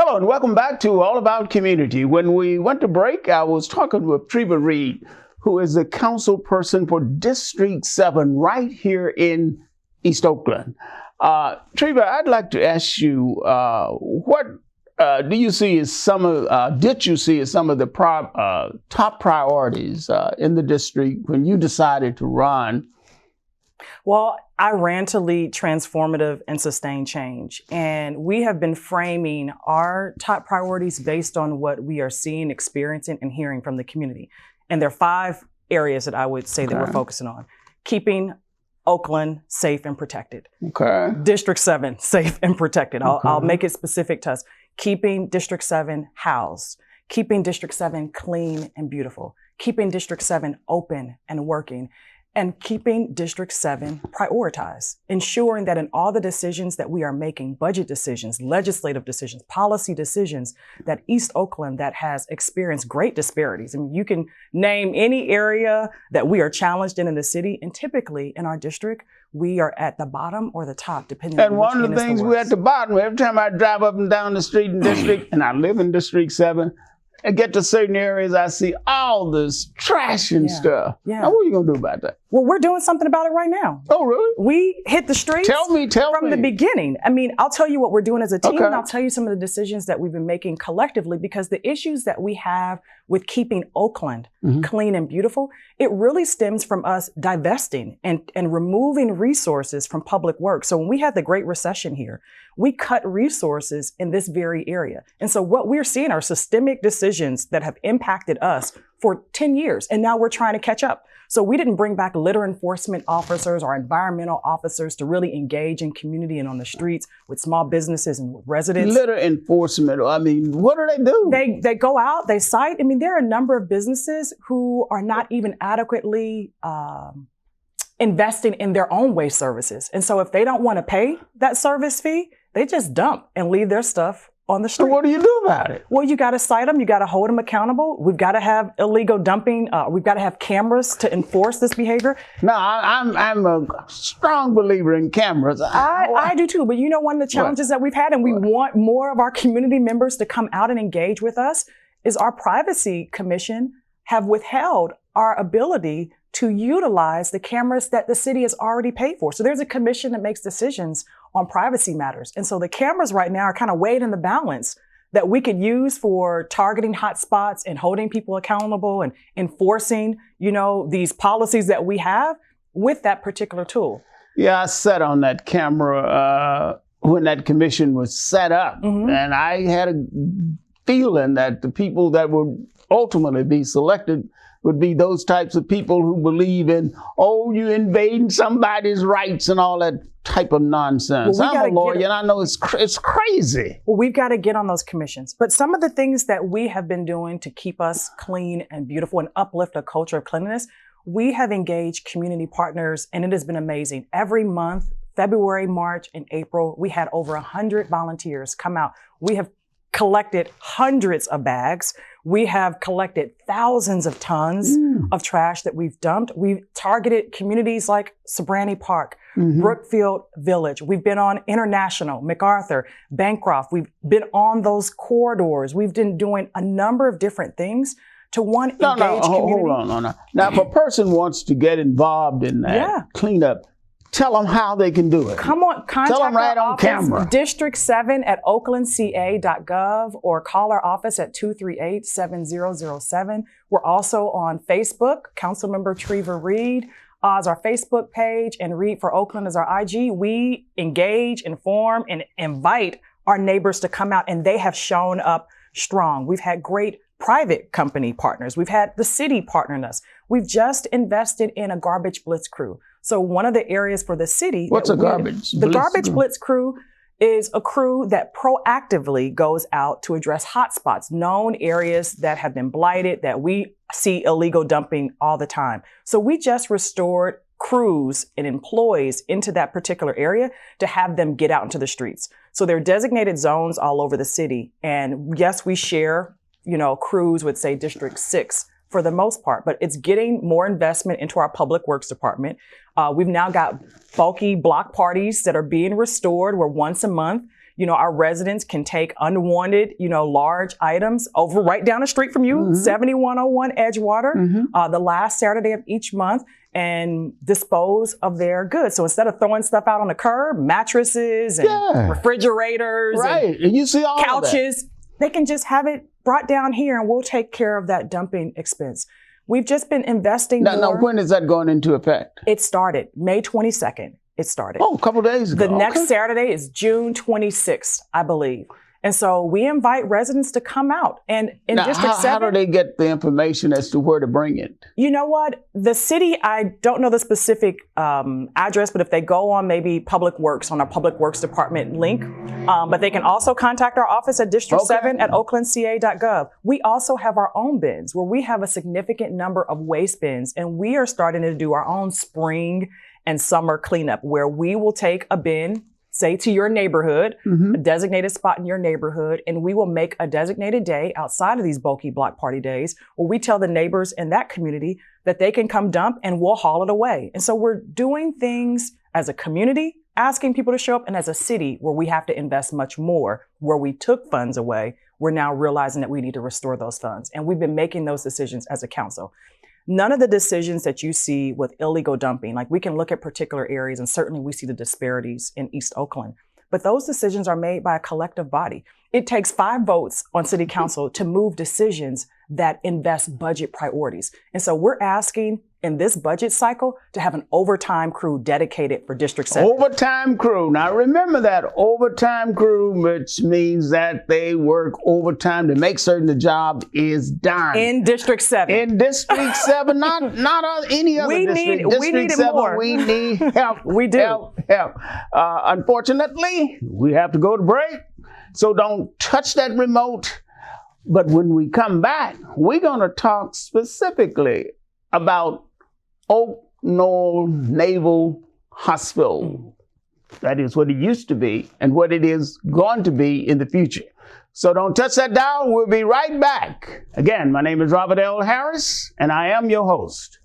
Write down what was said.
Hello and welcome back to All About Community. When we went to break, I was talking with Treva Reid, who is the councilperson for District 7 right here in East Oakland. Treva, I'd like to ask you, what did you see as some of the top priorities in the district when you decided to run? Well, I ran to lead transformative and sustained change. And we have been framing our top priorities based on what we are seeing, experiencing, and hearing from the community. And there are 5 areas that I would say that we're focusing on. Keeping Oakland safe and protected. Okay. District 7 safe and protected. I'll make it specific to us. Keeping District 7 housed. Keeping District 7 clean and beautiful. Keeping District 7 open and working. And keeping District 7 prioritized, ensuring that in all the decisions that we are making, budget decisions, legislative decisions, policy decisions, that East Oakland that has experienced great disparities. I mean, you can name any area that we are challenged in the city, and typically in our district, we are at the bottom or the top, depending on which And one of the things we're at the bottom. Every time I drive up and down the street in District, and I live in District 7, and get to certain areas, I see all this trash and stuff. Yeah. Now, what are you going to do about that? Well, we're doing something about it right now. Oh, really? We hit the streets from the beginning. I mean, I'll tell you what we're doing as a team, and I'll tell you some of the decisions that we've been making collectively, because the issues that we have with keeping Oakland clean and beautiful, it really stems from us divesting and removing resources from public works. So when we had the Great Recession here, we cut resources in this very area. And so what we're seeing are systemic decisions that have impacted us for 10 years. And now we're trying to catch up. So we didn't bring back litter enforcement officers or environmental officers to really engage in community and on the streets with small businesses and residents. Litter enforcement, I mean, what do they do? They go out, they cite. I mean, there are a number of businesses who are not even adequately investing in their own waste services. And so if they don't want to pay that service fee, they just dump and leave their stuff on the street. So what do you do about it? Well, you got to cite them. You got to hold them accountable. We've got to have illegal dumping. We've got to have cameras to enforce this behavior. No, I'm a strong believer in cameras. I do too. But you know, one of the challenges that we've had, and we want more of our community members to come out and engage with us, is our privacy commission have withheld our ability to utilize the cameras that the city has already paid for. So there's a commission that makes decisions on privacy matters. And so the cameras right now are kind of weighed in the balance that we could use for targeting hotspots and holding people accountable and enforcing, you know, these policies that we have with that particular tool. Yeah, I sat on that camera when that commission was set up. And I had a feeling that the people that would ultimately be selected would be those types of people who believe in, oh, you invading somebody's rights and all that type of nonsense. Well, I'm a lawyer and I know it's crazy. Well, we've got to get on those commissions. But some of the things that we have been doing to keep us clean and beautiful and uplift a culture of cleanliness, we have engaged community partners, and it has been amazing. Every month, February, March, and April, we had over 100 volunteers come out. We have collected hundreds of bags. We have collected thousands of tons of trash that we've dumped. We've targeted communities like Sobrani Park, Brookfield Village. We've been on International, MacArthur, Bancroft. We've been on those corridors. We've been doing a number of different things to engage community. Hold on. Now, if a person wants to get involved in that cleanup, tell them how they can do it. Come on, contact Tell them right our on office, camera. District 7 at oaklandca.gov, or call our office at 238-7007. We're also on Facebook. Councilmember Treva Reid is our Facebook page, and Reid for Oakland is our IG. We engage, inform, and invite our neighbors to come out, and they have shown up strong. We've had great private company partners. We've had the city partnering us. We've just invested in a garbage blitz crew. So one of the areas for the city— What's a garbage blitz? The garbage blitz crew is a crew that proactively goes out to address hotspots, known areas that have been blighted, that we see illegal dumping all the time. So we just restored crews and employees into that particular area to have them get out into the streets. So there are designated zones all over the city. And yes, we share, you know, crews with, say, District 6 for the most part, but it's getting more investment into our public works department. We've now got bulky block parties that are being restored, where once a month our residents can take unwanted, large items over right down the street from you, 7101 Edgewater, the last Saturday of each month, and dispose of their goods. So instead of throwing stuff out on the curb, mattresses and refrigerators and you see all couches, they can just have it brought down here and we'll take care of that dumping expense. We've just been investing more. Now, when is that going into effect? It started May 22nd. It started. Oh, a couple of days ago. The next Saturday is June 26th, I believe. And so we invite residents to come out. And in District 7... How do they get the information as to where to bring it? You know what? The city, I don't know the specific address, but if they go on maybe Public Works, on our Public Works Department link, but they can also contact our office at District 7 at oaklandca.gov. We also have our own bins where we have a significant number of waste bins, and we are starting to do our own spring and summer cleanup where we will take a bin, say to your neighborhood, a designated spot in your neighborhood, and we will make a designated day outside of these bulky block party days where we tell the neighbors in that community that they can come dump and we'll haul it away. And so we're doing things as a community, asking people to show up, and as a city where we have to invest much more, where we took funds away, we're now realizing that we need to restore those funds. And we've been making those decisions as a council. None of the decisions that you see with illegal dumping, like we can look at particular areas and certainly we see the disparities in East Oakland, but those decisions are made by a collective body. It takes 5 votes on city council to move decisions that invest budget priorities. And so we're asking in this budget cycle to have an overtime crew dedicated for District 7. Overtime crew. Now remember that overtime crew, which means that they work overtime to make certain the job is done. In District 7. In District 7, not any other district. We need 7, more. We need help. We do. Help. Unfortunately, we have to go to break. So don't touch that remote. But when we come back, we're going to talk specifically about Oak Knoll Naval Hospital. That is what it used to be and what it is going to be in the future. So don't touch that dial. We'll be right back. Again, my name is Robert L. Harris, and I am your host.